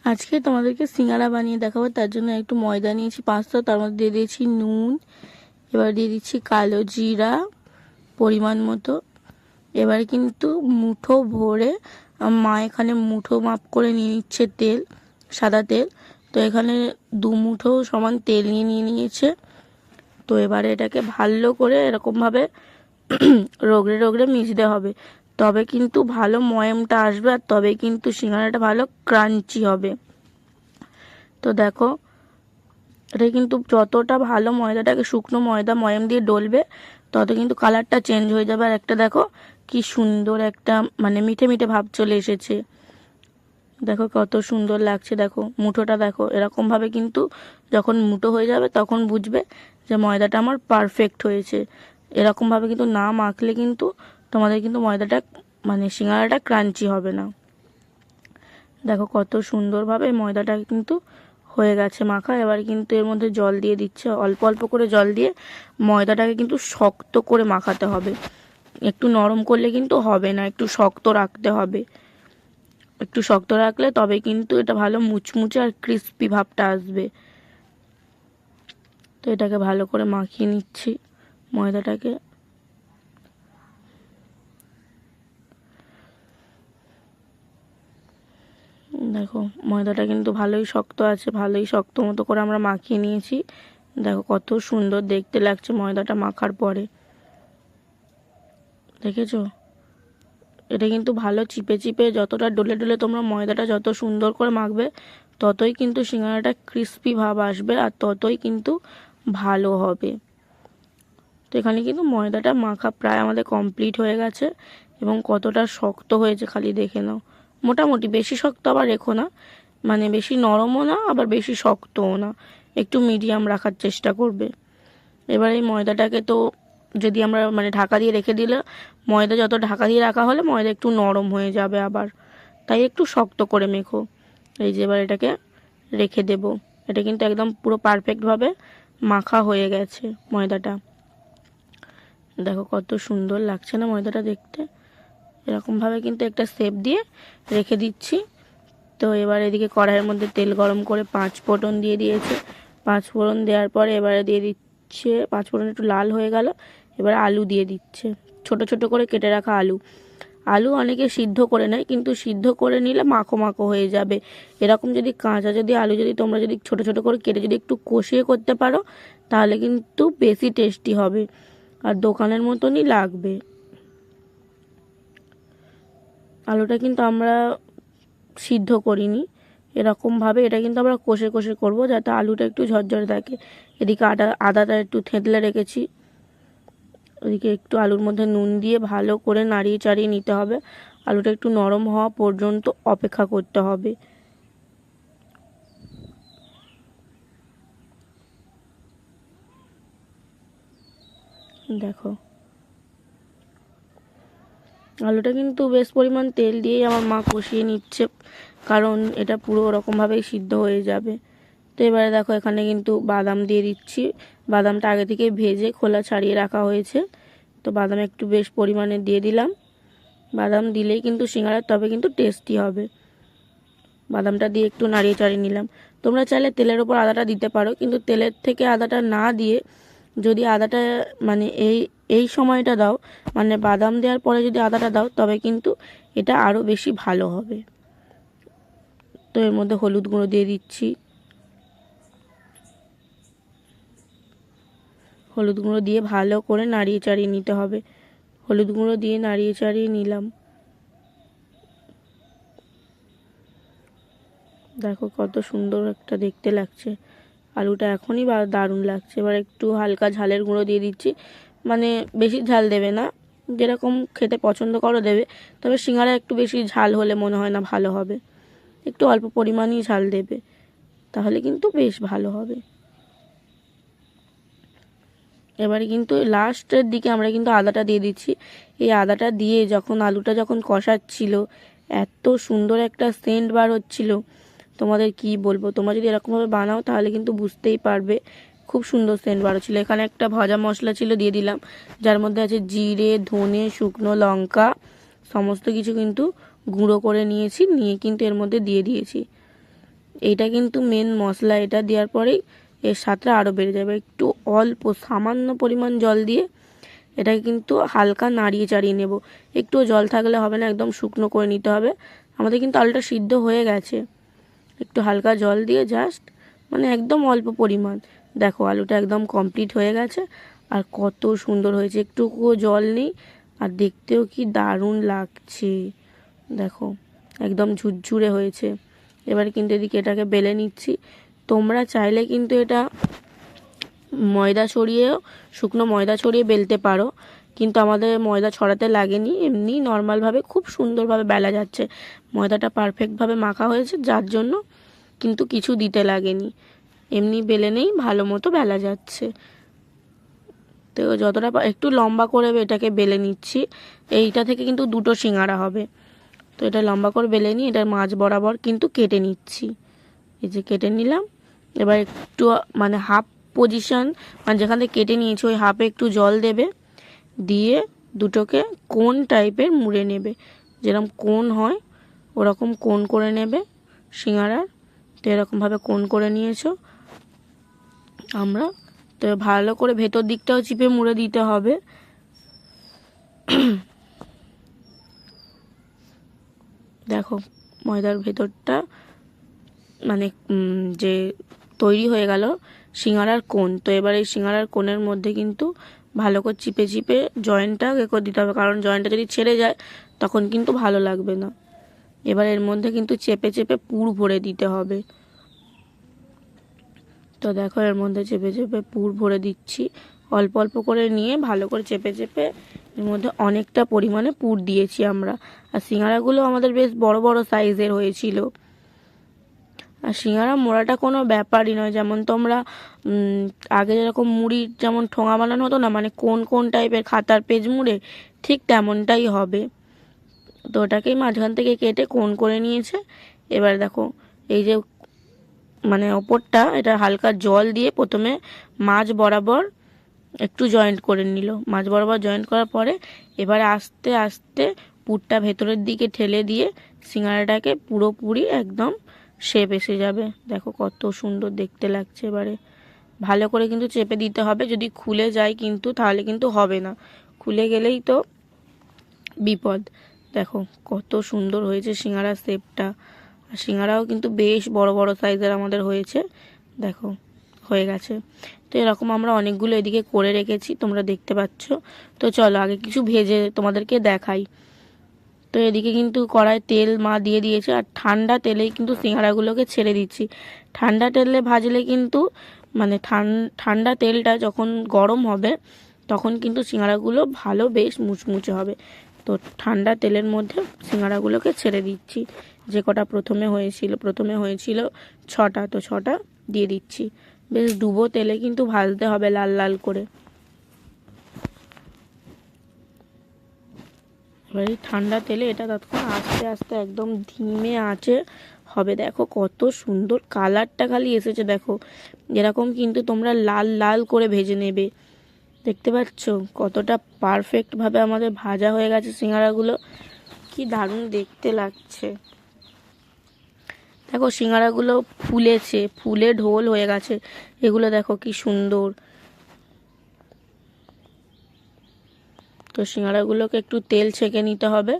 আজকে তোমাদেরকে সিঙ্গারা বানিয়ে দেখাবো। তার জন্য একটু ময়দা নিয়েছি 500, তার মধ্যে দিয়ে দিয়েছি নুন, এবার দিয়ে দিচ্ছি কালো জিরা পরিমাণ মতো। এবার কিন্তু মুঠো ভরে মা এখানে মুঠো মাপ করে নিয়ে নিচ্ছে তেল, সাদা তেল। তো এখানে 2 মুঠো সমান তেল নিয়ে নিয়েছে। তো এবারে এটাকে ভালো করে এরকমভাবে রগড়ে রগড়ে মিশতে হবে, তবে কিন্তু ভালো ময়ামটা আসবে, আর তবে কিন্তু সিঙ্গারাটা ভালো ক্রাঞ্চি হবে। তো দেখো, এটা কিন্তু যতটা ভালো ময়দাটাকে শুকনো ময়দা ময়াম দিয়ে ডলবে, তত কিন্তু কালারটা চেঞ্জ হয়ে যাবে। আর একটা দেখো কি সুন্দর একটা মানে মিঠে মিঠে ভাব চলে এসেছে। দেখো কত সুন্দর লাগছে। দেখো মুঠোটা দেখো, এরকমভাবে কিন্তু যখন মুঠো হয়ে যাবে তখন বুঝবে যে ময়দাটা আমার পারফেক্ট হয়েছে। এরকমভাবে কিন্তু না মাখলে কিন্তু তোমাদের কিন্তু ময়দাটা মানে সিঙ্গারাটা ক্রাঞ্চি হবে না। দেখো কত সুন্দরভাবে ময়দাটা কিন্তু হয়ে গেছে মাখা। এবার কিন্তু এর মধ্যে জল দিয়ে দিচ্ছে, অল্প অল্প করে জল দিয়ে ময়দাটাকে কিন্তু শক্ত করে মাখাতে হবে। একটু নরম করলে কিন্তু হবে না, একটু শক্ত রাখতে হবে। একটু শক্ত রাখলে তবে কিন্তু এটা ভালো মুচমুচে আর ক্রিস্পি ভাবটা আসবে। তো এটাকে ভালো করে মাখিয়ে নিচ্ছি ময়দাটাকে। দেখো ময়দাটা কিন্তু ভালোই শক্ত আছে, ভালোই শক্ত মতো করে আমরা মাখিয়ে নিয়েছি। দেখো কত সুন্দর দেখতে লাগছে ময়দাটা মাখার পরে, দেখেছো? এটা কিন্তু ভালো চিপে চিপে যতটা ডলে ডলে তোমরা ময়দাটা যত সুন্দর করে মাখবে, ততই কিন্তু সিঙ্গারাটা ক্রিস্পি ভাব আসবে, আর ততই কিন্তু ভালো হবে। তো এখানে কিন্তু ময়দাটা মাখা প্রায় আমাদের কমপ্লিট হয়ে গেছে, এবং কতটা শক্ত হয়েছে খালি দেখে নাও। মোটামুটি বেশি শক্ত আবার রেখো না, মানে বেশি নরমও না আবার বেশি শক্তও না, একটু মিডিয়াম রাখার চেষ্টা করবে। এবার এই ময়দাটাকে তো যদি আমরা মানে ঢাকা দিয়ে রেখে দিলে, ময়দা যত ঢাকা দিয়ে রাখা হলে ময়দা একটু নরম হয়ে যাবে আবার, তাই একটু শক্ত করে মেখো। এই যে এবার এটাকে রেখে দেব। এটা কিন্তু একদম পুরো পারফেক্টভাবে মাখা হয়ে গেছে ময়দাটা। দেখো কত সুন্দর লাগছে না ময়দাটা দেখতে। এরকমভাবে কিন্তু একটা শেপ দিয়ে রেখে দিচ্ছি। তো এবার এদিকে কড়াইয়ের মধ্যে তেল গরম করে 5 ফোড়ন দিয়ে দিয়েছে। 5 ফোড়ন দেওয়ার পরে এবারে দিয়ে দিচ্ছে, 5 ফোড়ন একটু লাল হয়ে গেল, এবার আলু দিয়ে দিচ্ছে, ছোট ছোট করে কেটে রাখা আলু। আলু অনেকে সিদ্ধ করে নেয়, কিন্তু সিদ্ধ করে নিলে মাখো মাখো হয়ে যাবে। এরকম যদি কাঁচা যদি আলু যদি তোমরা যদি ছোট ছোট করে কেটে যদি একটু কষিয়ে করতে পারো, তাহলে কিন্তু বেশি টেস্টি হবে আর দোকানের মতনই লাগবে। আলুটা কিন্তু আমরা সিদ্ধ করিনি, এরকমভাবে এটা কিন্তু আমরা কষে কষে করব, যাতে আলুটা একটু ঝরঝরে থাকে। এদিকে আদাটা একটু থেঁতলে রেখেছি, ওদিকে একটু আলুর মধ্যে নুন দিয়ে ভালো করে নাড়িয়ে চাড়িয়ে নিতে হবে। আলুটা একটু নরম হওয়া পর্যন্ত অপেক্ষা করতে হবে। দেখো আলুটা কিন্তু বেশ পরিমাণ তেল দিয়েই আমার মা কষিয়ে নিচ্ছে, কারণ এটা পুরো ওরকমভাবেই সিদ্ধ হয়ে যাবে। তো এবারে দেখো এখানে কিন্তু বাদাম দিয়ে দিচ্ছি। বাদামটা আগে থেকে ভেজে খোলা ছাড়িয়ে রাখা হয়েছে, তো বাদাম একটু বেশ পরিমাণে দিয়ে দিলাম। বাদাম দিলেই কিন্তু সিঙ্গারার তবে কিন্তু টেস্টি হবে। বাদামটা দিয়ে একটু নাড়িয়ে চাড়িয়ে নিলাম। তোমরা চাইলে তেলের ওপর আদাটা দিতে পারো, কিন্তু তেলের থেকে আদাটা না দিয়ে যদি আদাটা মানে এই সময়টা দাও, মানে বাদাম দেওয়ার পরে যদি আদাটা দাও, তবে কিন্তু এটা আরও বেশি ভালো হবে। তো এর মধ্যে হলুদ গুঁড়ো দিয়ে দিচ্ছি। হলুদ গুঁড়ো দিয়ে ভালো করে নাড়িয়ে চাড়িয়ে নিতে হবে। হলুদ গুঁড়ো দিয়ে নাড়িয়ে চাড়িয়ে নিলাম। দেখো কত সুন্দর একটা দেখতে লাগছে আলুটা, এখনই দারুণ লাগছে। এবার একটু হালকা ঝালের গুঁড়ো দিয়ে দিচ্ছি, মানে বেশি ঝাল দেবে না, যেরকম খেতে পছন্দ করো দেবে। তবে সিঙ্গারা একটু বেশি ঝাল হলে মনে হয় না ভালো হবে, একটু অল্প পরিমাণেই ঝাল দেবে, তাহলে কিন্তু বেশ ভালো হবে। এবারে কিন্তু লাস্টের দিকে আমরা কিন্তু আদাটা দিয়ে দিচ্ছি। এই আদাটা দিয়ে যখন আলুটা যখন কষাচ্ছিল, এত সুন্দর একটা সেন্ট বার হচ্ছিল, তোমাদের কি বলবো। তোমরা যদি এরকমভাবে বানাও তাহলে কিন্তু বুঝতেই পারবে, খুব সুন্দর সেন্ট বার হচ্ছিল। এখানে একটা ভাজা মশলা ছিল দিয়ে দিলাম, যার মধ্যে আছে জিরে, ধনে, শুকনো লঙ্কা, সমস্ত কিছু কিন্তু গুঁড়ো করে নিয়েছি, নিয়ে কিন্তু এর মধ্যে দিয়ে দিয়েছি। এইটা কিন্তু মেন মশলা, এটা দেওয়ার পরেই এর স্বাদটা আরও বেড়ে যাবে। একটু অল্প সামান্য পরিমাণ জল দিয়ে এটাকে কিন্তু হালকা নাড়িয়ে চাড়িয়ে নেব। একটু জল থাকলে হবে না, একদম শুকনো করে নিতে হবে। আমাদের কিন্তু আলুটা সিদ্ধ হয়ে গেছে, একটু হালকা জল দিয়ে জাস্ট মানে একদম অল্প পরিমাণ। দেখো আলুটা একদম কমপ্লিট হয়ে গেছে আর কত সুন্দর হয়েছে, একটুকুও জল নেই আর দেখতেও কি দারুণ লাগছে। দেখো একদম ঝুরঝুরে হয়েছে। এবার কিন্তু এদিকে এটাকে বেলে নিচ্ছি। তোমরা চাইলে কিন্তু এটা ময়দা ছড়িয়েও, শুকনো ময়দা ছড়িয়ে বেলতে পারো, কিন্তু আমাদের ময়দা ছড়াতে লাগেনি, এমনি নর্মালভাবে খুব সুন্দরভাবে বেলা যাচ্ছে। ময়দাটা পারফেক্টভাবে মাখা হয়েছে, যার জন্য কিন্তু কিছু দিতে লাগেনি, এমনি বেলে নেই ভালো মতো বেলা যাচ্ছে। তো যতটা একটু লম্বা করে এটাকে বেলে নিচ্ছি। এইটা থেকে কিন্তু দুটো সিঙ্গারা হবে, তো এটা লম্বা করে বেলে নিই, এটার মাঝ বরাবর কিন্তু কেটে নিচ্ছি। এই যে কেটে নিলাম। এবার একটু মানে হাফ পজিশন, মানে যেখান থেকে কেটে নিয়েছি ওই হাফে একটু জল দেবে, দিয়ে দুটোকে কোন টাইপের মুড়ে নেবে, যেরকম কোন হয় ওরকম কোন করে নেবে সিঙ্গারার। তো এরকমভাবে কোন করে নিয়েছো আমরা, তো ভালো করে ভেতর দিকটাও চিপে মুড়ে দিতে হবে। দেখো ময়দার ভেতরটা মানে যে তৈরি হয়ে গেল সিঙ্গারার কোণ। তো এবার এই সিঙ্গারার কোণের মধ্যে কিন্তু ভালো করে চিপে চিপে জয়েন্টটা করে দিতে হবে, কারণ জয়েন্টটা যদি ছেড়ে যায় তখন কিন্তু ভালো লাগবে না। এবার এর মধ্যে কিন্তু চেপে চেপে পুর ভরে দিতে হবে। তো দেখো এর মধ্যে চেপে চেপে পুর ভরে দিচ্ছি, অল্প অল্প করে নিয়ে ভালো করে চেপে চেপে এর মধ্যে অনেকটা পরিমাণে পুর দিয়েছি আমরা। আর সিঙ্গারাগুলো আমাদের বেশ বড় বড় সাইজের হয়েছিল। আর সিঙ্গারা মোড়াটা কোনো ব্যাপারই নয়, যেমন তোমরা আগে যেরকম মুড়ির যেমন ঠোঙা বানানো হতো না, মানে কোন কোন টাইপের খাতার পেজ মুড়ে, ঠিক তেমনটাই হবে। তো ওটাকেই মাঝখান থেকে কেটে কোন করে নিয়েছে। এবার দেখো এই যে মানে ওপরটা এটা হালকা জল দিয়ে প্রথমে মাঝ বরাবর একটু জয়েন্ট করে নিল। মাঝ বরাবর জয়েন্ট করার পরে এবারে আস্তে আস্তে পুরটা ভেতরের দিকে ঠেলে দিয়ে সিঙ্গারাটাকে পুরোপুরি একদম শেপ এসে যাবে। দেখো কত সুন্দর দেখতে লাগছে। এবারে ভালো করে কিন্তু চেপে দিতে হবে, যদি খুলে যায় কিন্তু তাহলে কিন্তু হবে না, খুলে গেলেই তো বিপদ। দেখো কত সুন্দর হয়েছে সিঙ্গারার শেপটা। আর সিঙ্গারাও কিন্তু বেশ বড় বড় সাইজের আমাদের হয়েছে। দেখো হয়ে গেছে। তো এরকম আমরা অনেকগুলো এদিকে করে রেখেছি, তোমরা দেখতে পাচ্ছ। তো চলো আগে কিছু ভেজে তোমাদেরকে দেখাই। তো এদিকে কিন্তু কড়াই তেল মা দিয়ে দিয়েছে, আর ঠান্ডা তেলেই কিন্তু সিঙ্গারাগুলোকে ছেড়ে দিচ্ছি। ঠান্ডা তেলে ভাজলে কিন্তু মানে ঠান্ডা তেলটা যখন গরম হবে তখন কিন্তু সিঙ্গারাগুলো ভালো বেশ মুচমুচে হবে। তো ঠান্ডা তেলের মধ্যে সিঙ্গারাগুলোকে ছেড়ে দিচ্ছি। যে কটা প্রথমে হয়েছিল 6টা, তো 6টা দিয়ে দিচ্ছি। বেশ ডুবো তেলে কিন্তু ভাজতে হবে লাল লাল করে। এবার এই ঠান্ডা তেলে এটা ততক্ষণ আস্তে আস্তে একদম ধিমে আঁচে হবে। দেখো কত সুন্দর কালারটা খালি এসেছে, দেখো এরকম কিন্তু তোমরা লাল লাল করে ভেজে নেবে। দেখতে পাচ্ছ কতটা পারফেক্টভাবে আমাদের ভাজা হয়ে গেছে সিঙ্গারাগুলো, কি দারুণ দেখতে লাগছে। দেখো সিঙ্গারাগুলো ফুলেছে, ফুলে ঢোল হয়ে গেছে, এগুলো দেখো কি সুন্দর। তো সিঙ্গারাগুলোকে একটু তেল ছেঁকে নিতে হবে।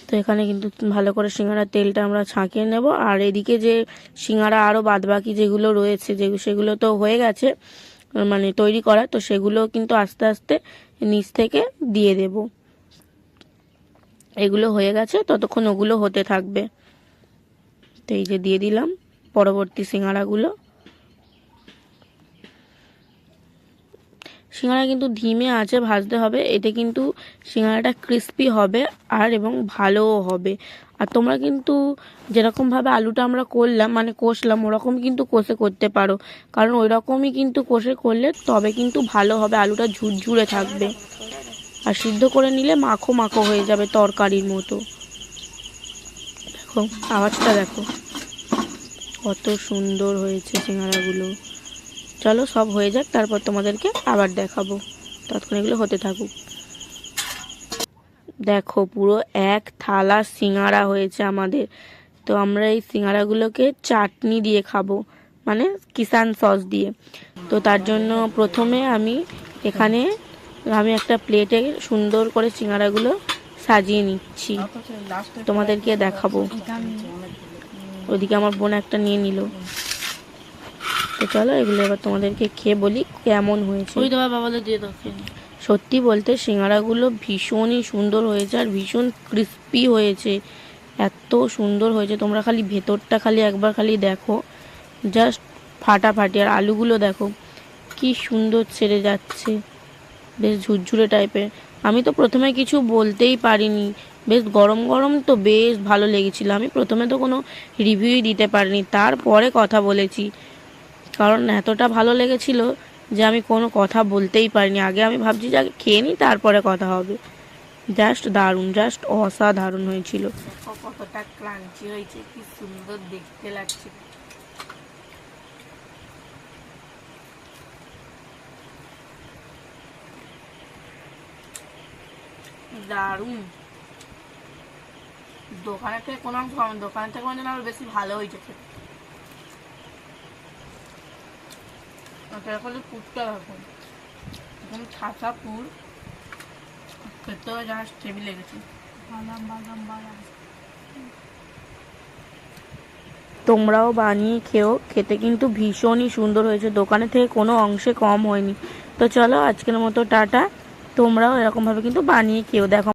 তো এখানে কিন্তু ভালো করে সিঙ্গারার তেলটা আমরা ছাঁকিয়ে নেব। আর এদিকে যে সিঙ্গারা আরও বাদবাকি যেগুলো রয়েছে সেগুলো তো হয়ে গেছে মানে তৈরি করা, তো সেগুলো কিন্তু আস্তে আস্তে নিচ থেকে দিয়ে দেব। এগুলো হয়ে গেছে, ততক্ষণ ওগুলো হতে থাকবে। তো এই যে দিয়ে দিলাম পরবর্তী সিঙ্গারাগুলো। সিঙ্গারা কিন্তু ধিমে আঁচে ভাজতে হবে, এতে কিন্তু সিঙ্গারাটা ক্রিস্পি হবে আর এবং ভালোও হবে। আর তোমরা কিন্তু যেরকমভাবে আলুটা আমরা করলাম মানে কষলাম ওরকম কিন্তু কষে করতে পারো, কারণ ওই রকমই কিন্তু কষে করলে তবে কিন্তু ভালো হবে, আলুটা ঝুরঝুরে থাকবে। আর সিদ্ধ করে নিলে মাখো মাখো হয়ে যাবে তরকারির মতো। দেখো আওয়াজটা দেখো কত সুন্দর হয়েছে সিঙ্গারাগুলো। চলো সব হয়ে যাক, তারপর তোমাদেরকে আবার দেখাবো, ততক্ষণ এগুলো হতে থাকুক। দেখো পুরো এক থালা সিঙ্গারা হয়েছে আমাদের, তো আমরা এই সিঙ্গারাগুলোকে চাটনি দিয়ে খাবো, মানে কিষান সস দিয়ে। তো তার জন্য প্রথমে আমি একটা প্লেটে সুন্দর করে সিঙ্গারাগুলো সাজিয়ে নিচ্ছি, তোমাদেরকে দেখাবো। ওদিকে আমার বোন একটা নিয়ে নিল। তো চলো এগুলো এবার তোমাদেরকে খেয়ে বলি কেমন হয়েছে। সত্যি বলতে সিঙ্গারাগুলো ভীষণই সুন্দর হয়েছে আর ভীষণ ক্রিস্পি হয়েছে, এত সুন্দর হয়েছে। তোমরা খালি ভেতরটা একবার দেখো, জাস্ট ফাটাফাটি। আর আলুগুলো দেখো কি সুন্দর ছেড়ে যাচ্ছে, বেশ ঝুরঝুরে টাইপের। আমি তো প্রথমে কিছু বলতেই পারিনি, বেশ গরম গরম তো বেশ ভালো লেগেছিল। আমি প্রথমে তো কোনো রিভিউই দিতে পারিনি, তারপরে কথা বলেছি, কারণ এতটা ভালো লেগেছিল যে আমি কোনো কথা বলতেই পারিনি। আগে আমি ভাবছি যে আগে খেয়ে নিই তারপরে কথা হবে। জাস্ট দারুণ, জাস্ট অসাধারণ হয়েছিল। কতটা ক্রাঞ্চি হয়েছে, কি সুন্দর দেখতে লাগছে। দারুণ। দোকানের থেকে কোনো অংশ কম, দোকানের থেকে মানে আরো বেশি ভালো হয়েছে খেতে। পুরটা দেখো একদম ছাঁচা পুর, খেতেও জাস্ট হেভি লেগেছে। তোমরাও বানিয়ে খেও, খেতে কিন্তু ভীষণই সুন্দর হয়েছে, দোকানের থেকে কোনো অংশে কম হয়নি। তো চলো আজকের মতো টাটা। তোমরাও এরকমভাবে কিন্তু বানিয়ে খেও। দেখো